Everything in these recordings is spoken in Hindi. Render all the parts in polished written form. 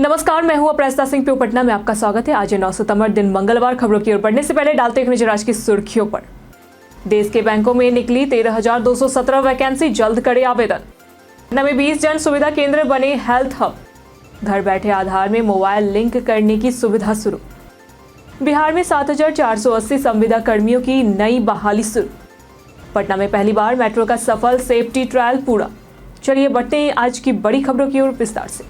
नमस्कार, मैं हूं अपराजिता सिंह प्यो पटना में आपका स्वागत है। आज 9 सितंबर दिन मंगलवार। खबरों की ओर बढ़ने से पहले डालते एक नजर आज की सुर्खियों पर। देश के बैंकों में निकली 13,217 वैकेंसी, जल्द करे आवेदन। पटना में 20 जन सुविधा केंद्र बने हेल्थ हब। घर बैठे आधार में मोबाइल लिंक करने की सुविधा शुरू। बिहार में 7,480 संविदा कर्मियों की नई बहाली शुरू। पटना में पहली बार मेट्रो का सफल सेफ्टी ट्रायल पूरा। चलिए बढ़ते हैं आज की बड़ी खबरों की ओर विस्तार से।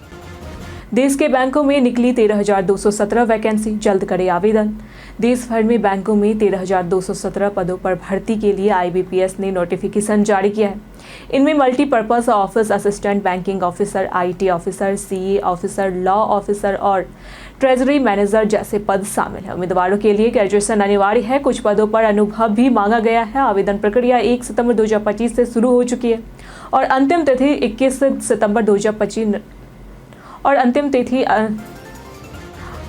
देश के बैंकों में निकली 13,217 वैकेंसी, जल्द करे आवेदन। देश भर में बैंकों में 13,217 पदों पर भर्ती के लिए IBPS ने नोटिफिकेशन जारी किया है। इनमें multipurpose office assistant, banking officer, IT officer, CA officer, law officer और ट्रेजरी मैनेजर जैसे पद शामिल हैं। उम्मीदवारों के लिए ग्रेजुएशन अनिवार्य है। कुछ पदों पर अनुभव भी मांगा गया है। आवेदन प्रक्रिया 1 सितंबर 2025 से शुरू हो चुकी है और अंतिम तिथि 21 सितंबर 2025 और अंतिम तिथि।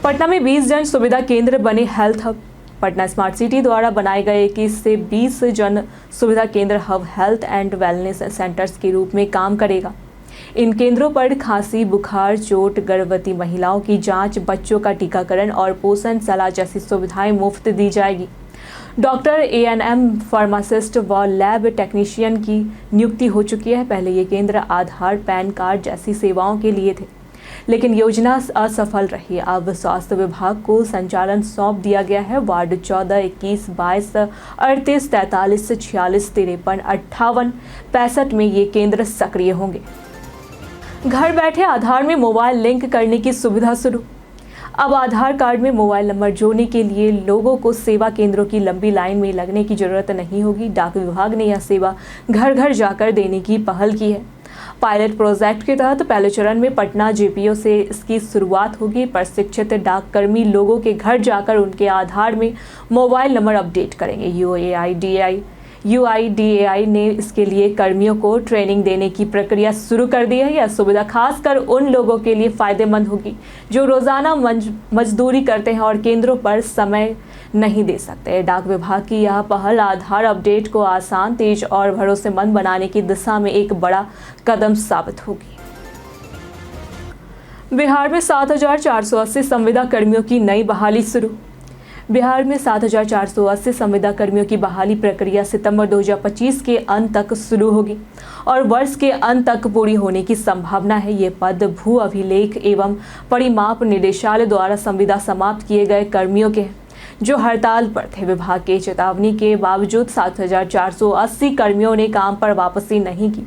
पटना में 20 जन सुविधा केंद्र बने health hub. Patna smart city द्वारा बनाए गए 21 से 20 जन सुविधा केंद्र hub health and wellness centres के रूप में काम करेगा। इन केंद्रों पर खांसी, बुखार, चोट, गर्भवती महिलाओं की जांच, बच्चों का टीकाकरण और पोषण सलाह जैसी सुविधाएं मुफ्त दी जाएगी। डॉक्टर, ANM, फार्मासिस्ट व लैब टेक्नीशियन की नियुक्ति हो चुकी है। पहले ये केंद्र आधार, पैन कार्ड जैसी सेवाओं के लिए थे, लेकिन योजना असफल रही। अब स्वास्थ्य विभाग को संचालन सौंप दिया गया है। वार्ड 14, 21, 22, 38, 43, 46, 53, 58, 65 में ये केंद्र सक्रिय होंगे। घर बैठे आधार में मोबाइल लिंक करने की सुविधा शुरू। अब आधार कार्ड में मोबाइल नंबर जोड़ने के लिए लोगों को सेवा केंद्रों की लंबी लाइन में लगने की जरूरत नहीं होगी। डाक विभाग ने यह सेवा घर घर जाकर देने की पहल की है। पायलट प्रोजेक्ट के तहत पहले चरण में पटना JPO से इसकी शुरुआत होगी। प्रशिक्षित डाककर्मी लोगों के घर जाकर उनके आधार में मोबाइल नंबर अपडेट करेंगे। UIDAI ने इसके लिए कर्मियों को ट्रेनिंग देने की प्रक्रिया शुरू कर दी है। यह सुविधा खासकर उन लोगों के लिए फायदेमंद होगी जो रोजाना मजदूरी करते हैं और केंद्रों पर समय नहीं दे सकते। डाक विभाग की यह पहल आधार अपडेट को आसान, तेज और भरोसेमंद बनाने की दिशा में एक बड़ा कदम साबित होगी। बिहार में 7,480 संविदा कर्मियों की नई बहाली शुरू। बिहार में 7,480 संविदा कर्मियों की बहाली प्रक्रिया सितंबर 2025 के अंत तक शुरू होगी और वर्ष के अंत तक पूरी होने की संभावना है। ये पद भू अभिलेख एवं परिमाप निदेशालय द्वारा संविदा समाप्त किए गए कर्मियों के हैं जो हड़ताल पर थे। विभाग के चेतावनी के बावजूद 7,480 कर्मियों ने काम पर वापसी नहीं की,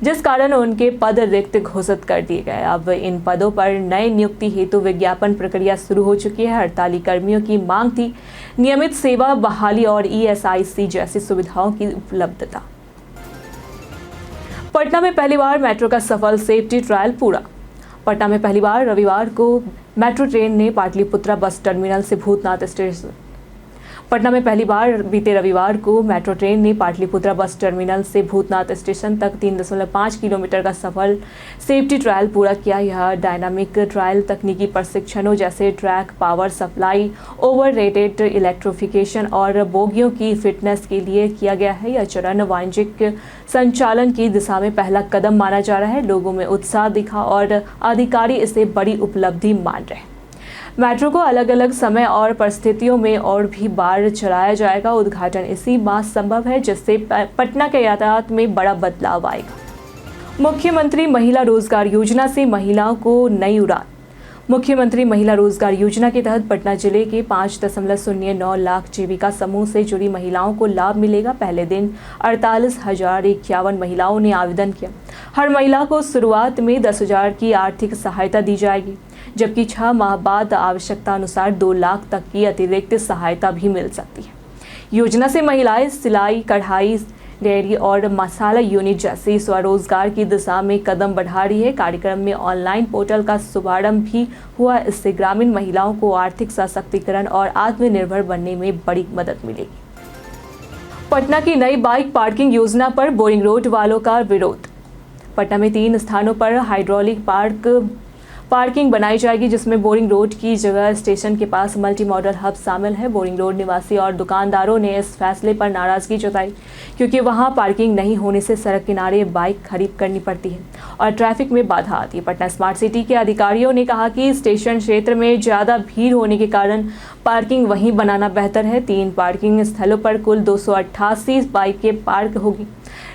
जिस कारण उनके पद रिक्त घोषित कर दिए गए। अब इन पदों पर नए नियुक्ति हेतु विज्ञापन प्रक्रिया शुरू हो चुकी है। हड़ताली कर्मियों की मांग थी नियमित सेवा बहाली और ESIC जैसी सुविधाओं की उपलब्धता। पटना में पहली बार मेट्रो का सफल सेफ्टी ट्रायल पूरा। पटना में पहली बार रविवार को मेट्रो ट्रेन ने पाटलिपुत्रा बस टर्मिनल से भूतनाथ स्टेशन पटना में पहली बार बीते रविवार को मेट्रो ट्रेन ने पाटलिपुत्रा बस टर्मिनल से भूतनाथ स्टेशन तक 3.5 किलोमीटर का सफल सेफ्टी ट्रायल पूरा किया। यह डायनामिक ट्रायल तकनीकी प्रशिक्षणों जैसे track, power supply, overrated electrification और बोगियों की फिटनेस के लिए किया गया है। यह चरण वाणिज्यिक संचालन की दिशा में पहला कदम माना जा रहा है। लोगों में उत्साह दिखा और अधिकारी इसे बड़ी उपलब्धि मान रहे हैं। मेट्रो को अलग अलग समय और परिस्थितियों में और भी बार चलाया जाएगा। उद्घाटन इसी माह संभव है, जिससे पटना के यातायात में बड़ा बदलाव आएगा। मुख्यमंत्री महिला रोजगार योजना से महिलाओं को नई उड़ान। मुख्यमंत्री महिला रोजगार योजना के तहत पटना जिले के 5.09 लाख जीविका समूह से जुड़ी महिलाओं को लाभ मिलेगा। पहले दिन 48,051 महिलाओं ने आवेदन किया। हर महिला को शुरुआत में 10,000 की आर्थिक सहायता दी जाएगी, जबकि 6 माह बाद आवश्यकता अनुसार 2 लाख तक की अतिरिक्त सहायता भी मिल सकती है। योजना से महिलाएं सिलाई, कढ़ाई, डेयरी और मसाला यूनिट जैसी स्वरोजगार की दिशा में कदम बढ़ा रही है। कार्यक्रम में ऑनलाइन पोर्टल का शुभारंभ भी हुआ। इससे ग्रामीण महिलाओं को आर्थिक सशक्तिकरण और आत्मनिर्भर बनने में बड़ी मदद मिलेगी। पटना की नई बाइक पार्किंग योजना पर बोरिंग रोड वालों का विरोध। पटना में 3 स्थानों पर हाइड्रोलिक पार्किंग बनाई जाएगी, जिसमें बोरिंग रोड की जगह स्टेशन के पास मल्टी मॉडल हब शामिल है। बोरिंग रोड निवासी और दुकानदारों ने इस फैसले पर नाराजगी जताई, क्योंकि वहां पार्किंग नहीं होने से सड़क किनारे बाइक खरीद करनी पड़ती है और ट्रैफिक में बाधा आती है। पटना स्मार्ट सिटी के अधिकारियों ने कहा कि स्टेशन क्षेत्र में ज़्यादा भीड़ होने के कारण पार्किंग वहीं बनाना बेहतर है। 3 पार्किंग स्थलों पर कुल 288 बाइकें पार्क होगी।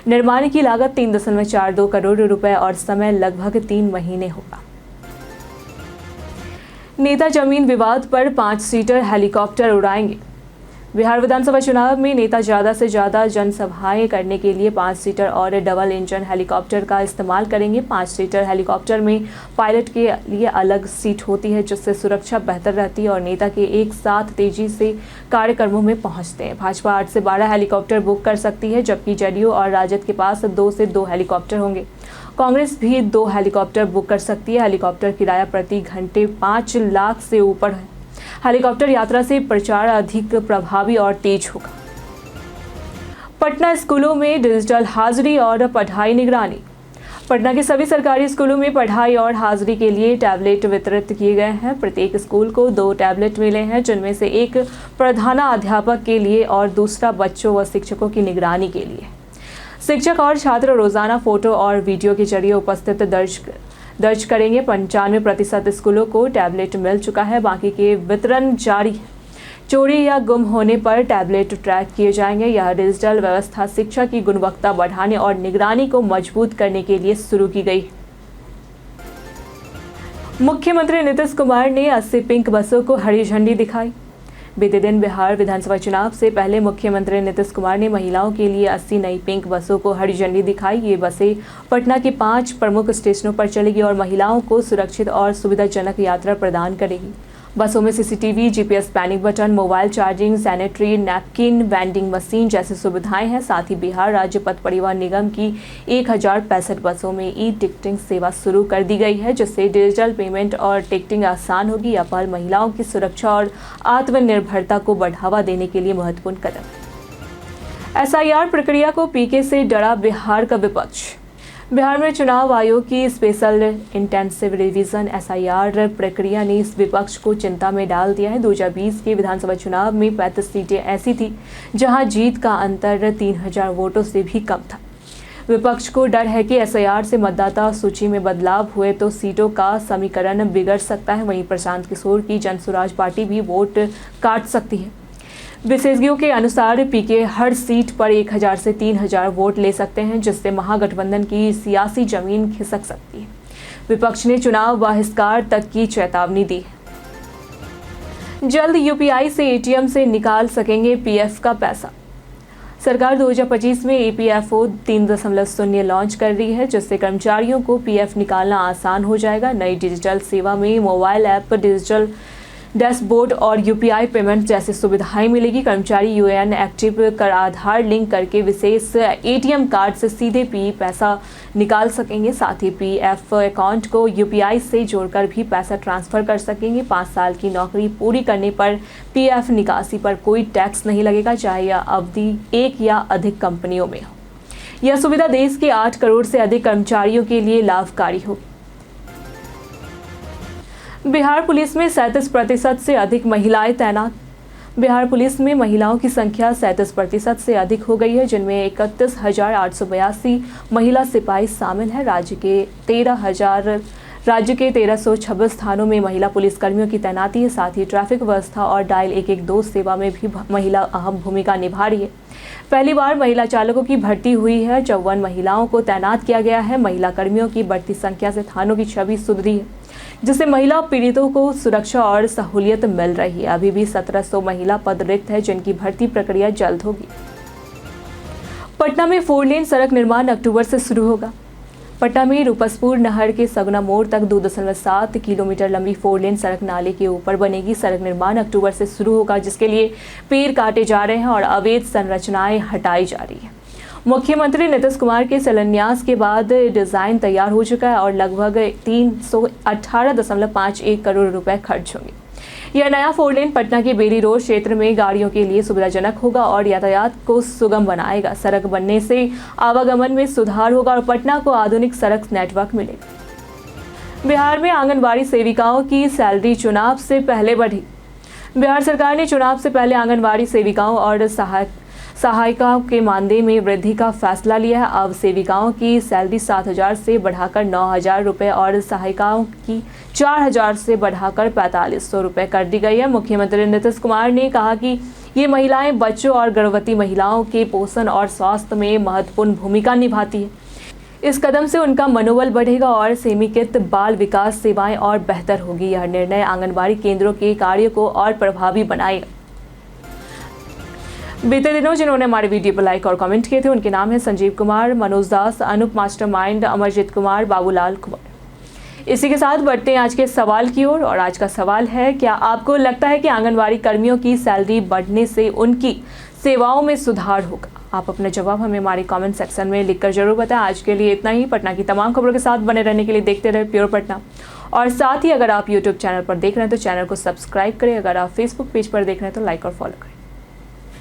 निर्माण की लागत 3.42 करोड़ रुपए और समय लगभग 3 महीने होगा। नेता जमीन विवाद पर 5 सीटर हेलीकॉप्टर उड़ाएंगे। बिहार विधानसभा चुनाव में नेता ज़्यादा से ज़्यादा जनसभाएं करने के लिए 5 सीटर और डबल इंजन हेलीकॉप्टर का इस्तेमाल करेंगे। 5 सीटर हेलीकॉप्टर में पायलट के लिए अलग सीट होती है, जिससे सुरक्षा बेहतर रहती है और नेता के एक साथ तेजी से कार्यक्रमों में पहुंचते हैं। भाजपा 8 से 12 हेलीकॉप्टर बुक कर सकती है, जबकि जदयू और राजद के पास 2 से 2 हेलीकॉप्टर होंगे। कांग्रेस भी 2 हेलीकॉप्टर बुक कर सकती है। हेलीकॉप्टर किराया प्रति घंटे 5 लाख से ऊपर है। हेलीकॉप्टर यात्रा से प्रचार अधिक प्रभावी और तेज होगा। पटना स्कूलों में डिजिटल हाजिरी और पढ़ाई निगरानी। पटना के सभी सरकारी स्कूलों में पढ़ाई और हाजिरी के लिए टैबलेट वितरित किए गए हैं। प्रत्येक स्कूल को 2 टैबलेट मिले हैं, जिनमें से एक प्रधानाध्यापक के लिए और दूसरा बच्चों व शिक्षकों की निगरानी के लिए। शिक्षक और छात्र रोजाना फोटो और वीडियो के जरिए उपस्थित दर्ज करेंगे। 95% स्कूलों को टैबलेट मिल चुका है, बाकी के वितरण जारी है। चोरी या गुम होने पर टैबलेट ट्रैक किए जाएंगे। यह डिजिटल व्यवस्था शिक्षा की गुणवत्ता बढ़ाने और निगरानी को मजबूत करने के लिए शुरू की गई है। मुख्यमंत्री नीतीश कुमार ने 80 पिंक बसों को हरी झंडी दिखाई। बीते दिन बिहार विधानसभा चुनाव से पहले मुख्यमंत्री नीतीश कुमार ने महिलाओं के लिए 80 नई पिंक बसों को हरी झंडी दिखाई। ये बसें पटना के 5 प्रमुख स्टेशनों पर चलेगी और महिलाओं को सुरक्षित और सुविधाजनक यात्रा प्रदान करेगी। बसों में CCTV, GPS panic button, mobile charging, sanitary napkin, vending machine जैसी सुविधाएं हैं। साथ ही बिहार राज्य पथ परिवहन निगम की 1065 बसों में ई टिकटिंग सेवा शुरू कर दी गई है, जिससे डिजिटल पेमेंट और टिकटिंग आसान होगी। यह पहल महिलाओं की सुरक्षा और आत्मनिर्भरता को बढ़ावा देने के लिए महत्वपूर्ण कदम है। एसआईआर प्रक्रिया को पीके से डरा बिहार का विपक्ष। बिहार में चुनाव आयोग की स्पेशल इंटेंसिव रिवीजन एसआईआर प्रक्रिया ने इस विपक्ष को चिंता में डाल दिया है। 2020 के विधानसभा चुनाव में 35 सीटें ऐसी थी जहां जीत का अंतर 3000 वोटों से भी कम था। विपक्ष को डर है कि एसआईआर से मतदाता सूची में बदलाव हुए तो सीटों का समीकरण बिगड़ सकता है। वहीं प्रशांत किशोर की जनसुराज पार्टी भी वोट काट सकती है। विशेषज्ञों के अनुसार पीके हर सीट पर 1000 से 3000 वोट ले सकते हैं, जिससे महागठबंधन की सियासी जमीन खिसक सकती है। विपक्ष ने चुनाव बहिष्कार तक की चेतावनी दी है। जल्द यूपीआई से एटीएम से निकाल सकेंगे पीएफ का पैसा। सरकार 2025 में ईपीएफओ 3.0 लॉन्च कर रही है, जिससे कर्मचारियों को पीएफ निकालना आसान हो जाएगा। नई डिजिटल सेवा में मोबाइल ऐप, डिजिटल डैशबोर्ड और यूपीआई पेमेंट जैसी सुविधाएं मिलेगी। कर्मचारी यूएएन एक्टिव कर आधार लिंक करके विशेष एटीएम कार्ड से सीधे पैसा निकाल सकेंगे। साथ ही पीएफ अकाउंट को यूपीआई से जोड़कर भी पैसा ट्रांसफर कर सकेंगे। 5 साल की नौकरी पूरी करने पर पीएफ निकासी पर कोई टैक्स नहीं लगेगा, चाहे यह अवधि 1 या अधिक कंपनियों में हो। यह सुविधा देश के 8 करोड़ से अधिक कर्मचारियों के लिए लाभकारी होगी। बिहार पुलिस में 37% से अधिक महिलाएं तैनात। बिहार पुलिस में महिलाओं की संख्या 37% से अधिक हो गई है, जिनमें 31,882 महिला सिपाही शामिल हैं। राज्य के 1326 थानों में महिला पुलिसकर्मियों की तैनाती है। साथ ही ट्रैफिक व्यवस्था और डायल 112 सेवा में भी महिला अहम भूमिका निभा रही है। पहली बार महिला चालकों की भर्ती हुई है। 54 महिलाओं को तैनात किया गया है। महिला कर्मियों की बढ़ती संख्या से थानों की छवि सुधरी है, जिससे महिला पीड़ितों को सुरक्षा और सहूलियत मिल रही है। अभी भी 1700 महिला पद रिक्त है, जिनकी भर्ती प्रक्रिया जल्द होगी। पटना में 4 लेन सड़क निर्माण अक्टूबर से शुरू होगा। पटना में रूपसपुर नहर के सगुना मोड़ तक 2.7 किलोमीटर लंबी 4 लेन सड़क नाले के ऊपर बनेगी। सड़क निर्माण अक्टूबर से शुरू होगा, जिसके लिए पेड़ काटे जा रहे हैं और अवैध संरचनाएं हटाई जा रही है। मुख्यमंत्री नीतीश कुमार के शिलान्यास के बाद डिजाइन तैयार हो चुका है और लगभग 318.51 करोड़ रुपए खर्च होंगे। यह नया 4 लेन पटना के बेली रोड क्षेत्र में गाड़ियों के लिए सुविधाजनक होगा और यातायात को सुगम बनाएगा। सड़क बनने से आवागमन में सुधार होगा और पटना को आधुनिक सड़क नेटवर्क मिलेगा। बिहार में आंगनबाड़ी सेविकाओं की सैलरी चुनाव से पहले बढ़ी। बिहार सरकार ने चुनाव से पहले आंगनबाड़ी सेविकाओं और सहायिकाओं के मानदेय में वृद्धि का फैसला लिया है। अब सेविकाओं की सैलरी 7,000 से बढ़ाकर 9,000 रुपये और सहायिकाओं की 4,000 से बढ़ाकर 4,500 रुपये कर दी गई है। मुख्यमंत्री नीतीश कुमार ने कहा कि ये महिलाएं बच्चों और गर्भवती महिलाओं के पोषण और स्वास्थ्य में महत्वपूर्ण भूमिका निभाती है। इस कदम से उनका मनोबल बढ़ेगा और समेकित बाल विकास सेवाएं और बेहतर होगी। यह निर्णय आंगनबाड़ी केंद्रों के कार्य को और प्रभावी बनाएगा। बीते दिनों जिन्होंने हमारे वीडियो पर लाइक और कमेंट किए थे उनके नाम है संजीव कुमार, मनोज दास, अनूप मास्टरमाइंड, अमरजीत कुमार, बाबूलाल कुमार। इसी के साथ बढ़ते हैं आज के सवाल की ओर। और आज का सवाल है, क्या आपको लगता है कि आंगनबाड़ी कर्मियों की सैलरी बढ़ने से उनकी सेवाओं में सुधार होगा? आप अपना जवाब हमें हमारे कमेंट सेक्शन में लिखकर जरूर बताएं। आज के लिए इतना ही। पटना की तमाम खबरों के साथ बने रहने के लिए देखते रहे प्योर पटना। और साथ ही अगर आप यूट्यूब चैनल पर देख रहे हैं तो चैनल को सब्सक्राइब करें। अगर आप फेसबुक पेज पर देख रहे हैं तो लाइक और फॉलो करें।